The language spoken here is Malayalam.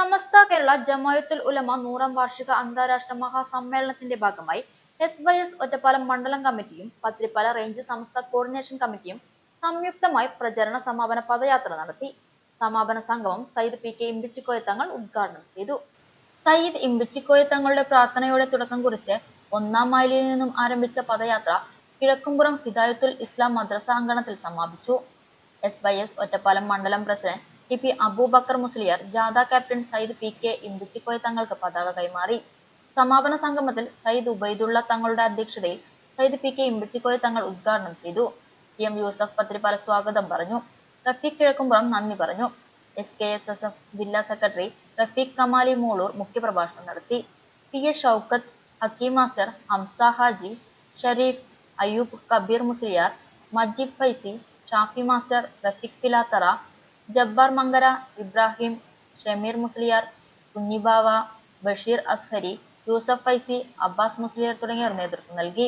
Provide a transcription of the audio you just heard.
സമസ്ത കേരള ജമാഅത്തുൽ ഉലമ 100-ാം വാർഷിക അന്താരാഷ്ട്ര മഹാസമ്മേളനത്തിന്റെ ഭാഗമായി എസ് ഒറ്റപ്പാലം മണ്ഡലം കമ്മിറ്റിയും പത്തിരിപ്പാല റേഞ്ച് സമസ്ത കോർഡിനേഷൻ കമ്മിറ്റിയും സംയുക്തമായി പ്രചരണ സമാപന പദയാത്ര നടത്തി. സമാപന സംഗമം സയ്യിദ് പി.കെ. ഇമ്പിച്ചിക്കോയ തങ്ങൾ ഉദ്ഘാടനം ചെയ്തു. സയ്യിദ് ഇമ്പിച്ചിക്കോയ തങ്ങളുടെ പ്രാർത്ഥനയോടെ തുടക്കം കുറിച്ച് 1-ാം മൈലിൽ നിന്നും ആരംഭിച്ച പദയാത്ര കിഴക്കുംപുറം ഹിദായത്തുൽ ഇസ്ലാം മദ്രസ അങ്കണത്തിൽ സമാപിച്ചു. എസ് ഒറ്റപ്പാലം മണ്ഡലം പ്രസിഡന്റ് ടി.പി. അബൂബക്കർ മുസ്ലിയാർ ജാഥ ക്യാപ്റ്റൻ സയ്യിദ് പി.കെ. ഇമ്പിച്ചിക്കോയ തങ്ങൾക്ക് പതാക കൈമാറി. സമാപന സംഗമത്തിൽ സയ്യിദ് ഉബൈദുള്ള തങ്ങളുടെ അധ്യക്ഷതയിൽ സയ്യിദ് പി.കെ. ഇമ്പിച്ചിക്കോയ തങ്ങൾ ഉദ്ഘാടനം ചെയ്തു. എം യൂസഫ് പത്തിരിപ്പാല സ്വാഗതം പറഞ്ഞു. റഫീഖ് കിഴക്കുംപുറം നന്ദി പറഞ്ഞു. എസ്.കെ.എസ്.എസ്.എഫ് ജില്ലാ സെക്രട്ടറി റഫീഖ് കമാലി മൂളൂർ മുഖ്യപ്രഭാഷണം നടത്തി. പി.എ. ഷൗക്കത്ത്, ഹക്കീം മാസ്റ്റർ, ഹംസ ഹാജി, ഷരീഫ്, അയ്യൂബ് കബീർ മുസ്ലിയാർ, മജീബ് ഫൈസി, ഷാഫി മാസ്റ്റർ, റഫീഖ് പിലാത്തറ, ജബ്ബാർ മങ്കര, ഇബ്രാഹിം, ഷമീർ മുസ്ലിയാർ, കുഞ്ഞിബാവ, ബഷീർ അസ്ഹരി, യൂസഫ് ഫൈസി, അബ്ബാസ് മുസ്ലിയാർ തുടങ്ങിയവർ നേതൃത്വം നൽകി.